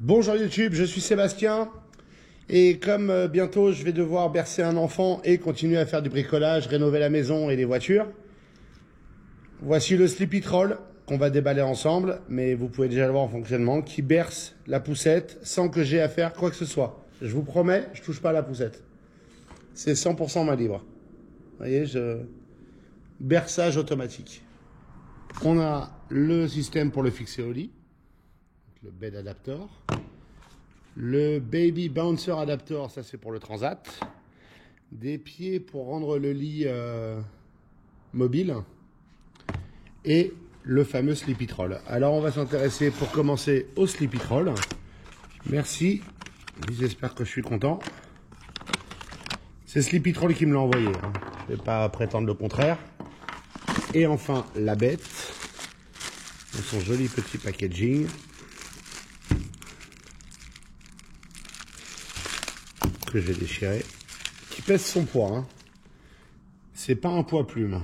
Bonjour YouTube, je suis Sébastien et comme bientôt je vais devoir bercer un enfant et continuer à faire du bricolage, rénover la maison et les voitures, voici le Sleepy Troll qu'on va déballer ensemble, mais vous pouvez déjà le voir en fonctionnement, qui berce la poussette sans que j'ai à faire quoi que ce soit. Je vous promets, je touche pas à la poussette. C'est 100% main libre. Vous voyez, berçage automatique. On a le système pour le fixer au lit, le bed adaptor. Le baby bouncer adaptor, ça c'est pour le transat. Des pieds pour rendre le lit mobile. Et le fameux Sleepy Troll. Alors on va s'intéresser pour commencer au Sleepy Troll. Merci. J'espère que je suis content. C'est Sleepy Troll qui me l'a envoyé. Hein. Je ne vais pas prétendre le contraire. Et enfin la bête. Dans son joli petit packaging. Que j'ai déchiré, qui pèse son poids. Hein. C'est pas un poids plume.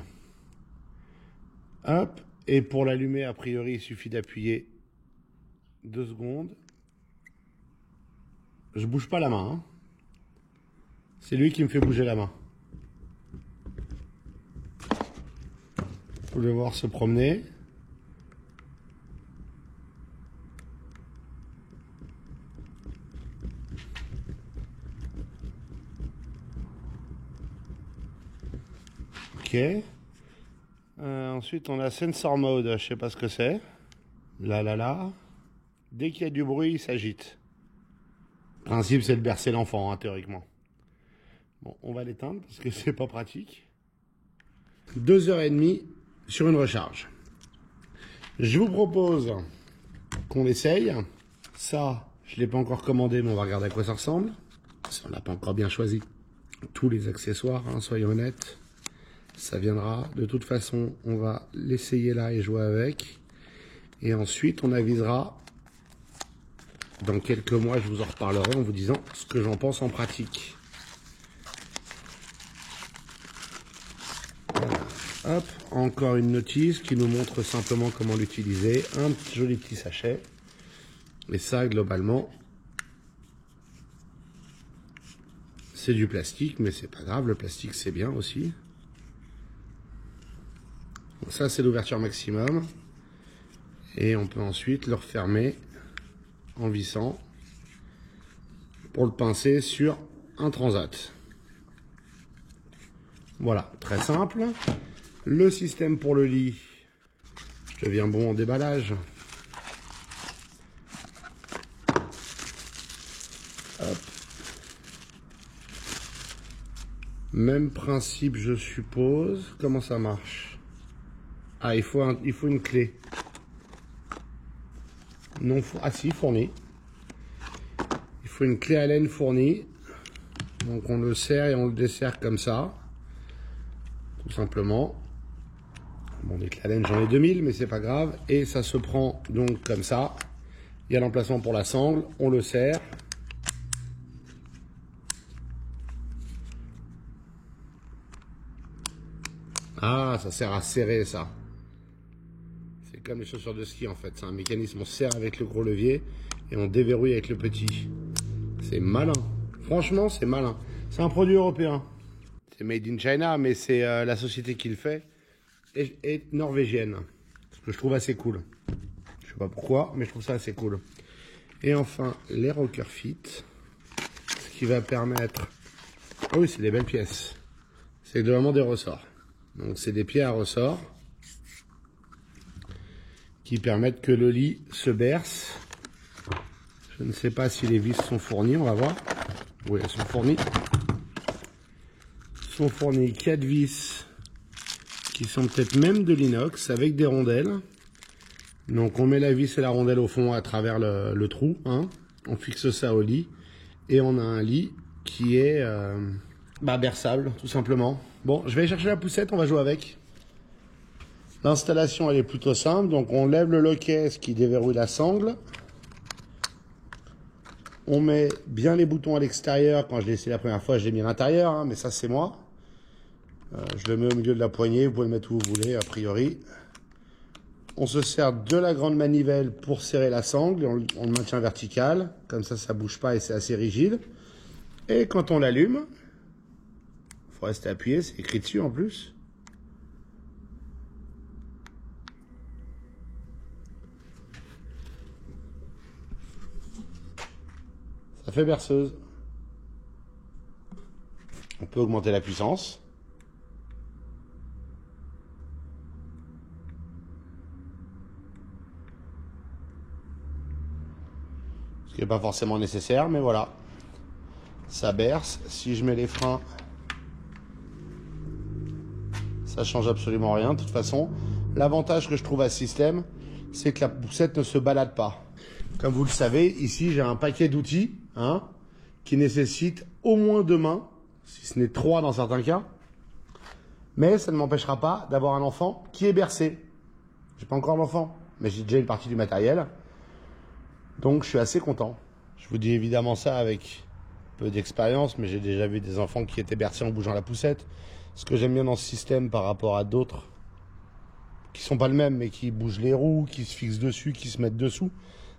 Hop, et pour l'allumer, a priori, il suffit d'appuyer 2 secondes. Je bouge pas la main. Hein. C'est lui qui me fait bouger la main. Vous pouvez le voir se promener. Ok. Ensuite, on a Sensor Mode, je sais pas ce que c'est. Là. Dès qu'il y a du bruit, il s'agite. Le principe, c'est de bercer l'enfant, hein, théoriquement. Bon, on va l'éteindre parce que c'est pas pratique. 2h30 sur une recharge. Je vous propose qu'on l'essaye. Ça, je l'ai pas encore commandé, mais on va regarder à quoi ça ressemble. On n'a pas encore bien choisi tous les accessoires, hein, soyons honnêtes. Ça viendra. De toute façon, on va l'essayer là et jouer avec. Et ensuite, on avisera. Dans quelques mois, je vous en reparlerai en vous disant ce que j'en pense en pratique. Voilà. Hop, encore une notice qui nous montre simplement comment l'utiliser. Un joli petit sachet. Et ça, globalement, c'est du plastique, mais c'est pas grave. Le plastique, c'est bien aussi. Donc ça, c'est l'ouverture maximum. Et on peut ensuite le refermer en vissant pour le pincer sur un transat. Voilà, très simple. Le système pour le lit, je deviens bon en déballage. Hop. Même principe, je suppose. Comment ça marche ? Ah, il faut une clé. Non, ah si, fournie. Il faut une clé Allen fournie. Donc on le serre et on le desserre comme ça. Tout simplement. Bon, des clés Allen, j'en ai 2000, mais c'est pas grave. Et ça se prend donc comme ça. Il y a l'emplacement pour la sangle. On le serre. Ah, ça sert à serrer ça. C'est comme les chaussures de ski en fait. C'est un mécanisme, on serre avec le gros levier et on déverrouille avec le petit. C'est malin. Franchement, c'est malin. C'est un produit européen. C'est made in China, mais c'est la société qui le fait est norvégienne. Ce que je trouve assez cool. Je sais pas pourquoi, mais je trouve ça assez cool. Et enfin, les Rocker Fit. Ce qui va permettre... Ah oui, c'est des belles pièces. C'est vraiment des ressorts. Donc c'est des pieds à ressort qui permettent que le lit se berce. Je ne sais pas si les vis sont fournies, on va voir. Oui, elles sont fournies. Sont fournies 4 vis qui sont peut-être même de l'inox avec des rondelles. Donc on met la vis et la rondelle au fond à travers le trou. Hein. On fixe ça au lit et on a un lit qui est berçable tout simplement. Bon, je vais aller chercher la poussette, on va jouer avec. L'installation elle est plutôt simple, donc on lève le loquet, ce qui déverrouille la sangle. On met bien les boutons à l'extérieur. Quand je l'ai essayé la première fois, je l'ai mis à l'intérieur, hein, mais ça c'est moi. Je le mets au milieu de la poignée, vous pouvez le mettre où vous voulez, a priori. On se sert de la grande manivelle pour serrer la sangle. On le maintient vertical. Comme ça ne bouge pas et c'est assez rigide. Et quand on l'allume, il faut rester appuyé, c'est écrit dessus en plus. Ça fait berceuse. On peut augmenter la puissance. Ce qui n'est pas forcément nécessaire, mais voilà. Ça berce. Si je mets les freins, ça change absolument rien. De toute façon, l'avantage que je trouve à ce système, c'est que la poussette ne se balade pas. Comme vous le savez, ici j'ai un paquet d'outils qui nécessite au moins 2 mains, si ce n'est 3 dans certains cas. Mais ça ne m'empêchera pas d'avoir un enfant qui est bercé. J'ai pas encore l'enfant, mais j'ai déjà une partie du matériel. Donc je suis assez content. Je vous dis évidemment ça avec peu d'expérience, mais j'ai déjà vu des enfants qui étaient bercés en bougeant la poussette. Ce que j'aime bien dans ce système par rapport à d'autres qui sont pas le même, mais qui bougent les roues, qui se fixent dessus, qui se mettent dessous,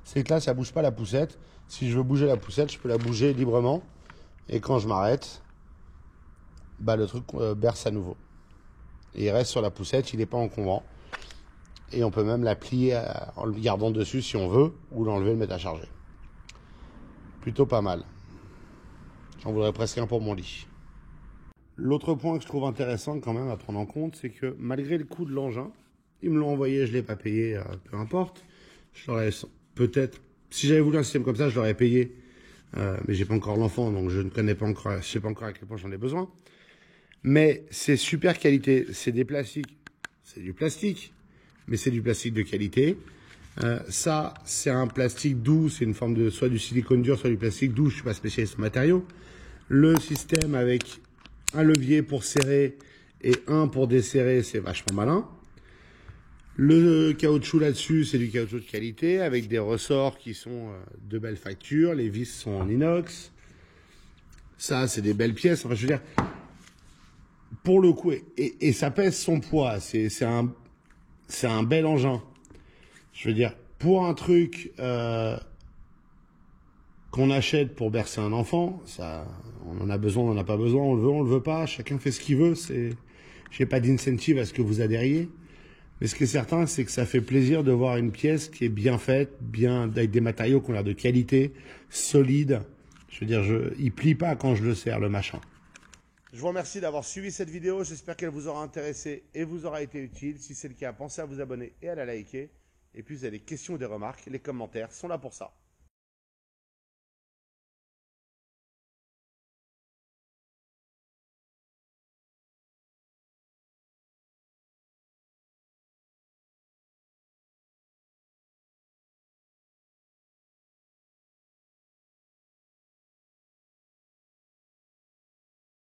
c'est que là, ça bouge pas la poussette. Si je veux bouger la poussette, je peux la bouger librement. Et quand je m'arrête, bah, le truc berce à nouveau. Et il reste sur la poussette, il n'est pas encombrant. Et on peut même la plier en le gardant dessus si on veut, ou l'enlever et le mettre à charger. Plutôt pas mal. J'en voudrais presque un pour mon lit. L'autre point que je trouve intéressant quand même à prendre en compte, c'est que malgré le coût de l'engin, ils me l'ont envoyé, je ne l'ai pas payé, peu importe. Je l'aurais peut-être, si j'avais voulu un système comme ça, je l'aurais payé. Mais j'ai pas encore l'enfant, donc je ne connais pas encore, je sais pas encore à quel point j'en ai besoin. Mais c'est super qualité, c'est des plastiques, c'est du plastique, mais c'est du plastique de qualité. Ça, c'est un plastique doux, c'est une forme de soit du silicone dur, soit du plastique doux, je suis pas spécialiste en matériaux. Le système avec un levier pour serrer et un pour desserrer, c'est vachement malin. Le caoutchouc là-dessus, c'est du caoutchouc de qualité avec des ressorts qui sont de belles factures. Les vis sont en inox. Ça, c'est des belles pièces. Enfin, je veux dire, pour le coup, et ça pèse son poids. C'est un bel engin. Je veux dire, pour un truc qu'on achète pour bercer un enfant, ça, on en a besoin, on n'en a pas besoin, on le veut pas. Chacun fait ce qu'il veut. J'ai pas d'incentive à ce que vous adhériez. Mais ce qui est certain, c'est que ça fait plaisir de voir une pièce qui est bien faite, avec des matériaux qui ont l'air de qualité, solides. Je veux dire, il plie pas quand je le serre, le machin. Je vous remercie d'avoir suivi cette vidéo. J'espère qu'elle vous aura intéressé et vous aura été utile. Si c'est le cas, pensez à vous abonner et à la liker. Et puis, vous avez des questions ou des remarques, les commentaires sont là pour ça.